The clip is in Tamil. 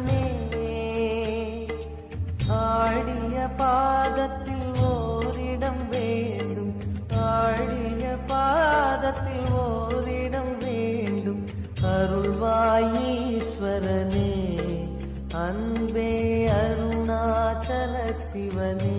சிவனே ஆடிய பாதத்தில் ஓரிடம் வேண்டும், ஆடிய பாதத்தில் ஓரிடம் வேண்டும். அருள்வாயீஸ்வரனே அன்பே அருணாச்சல சிவனே.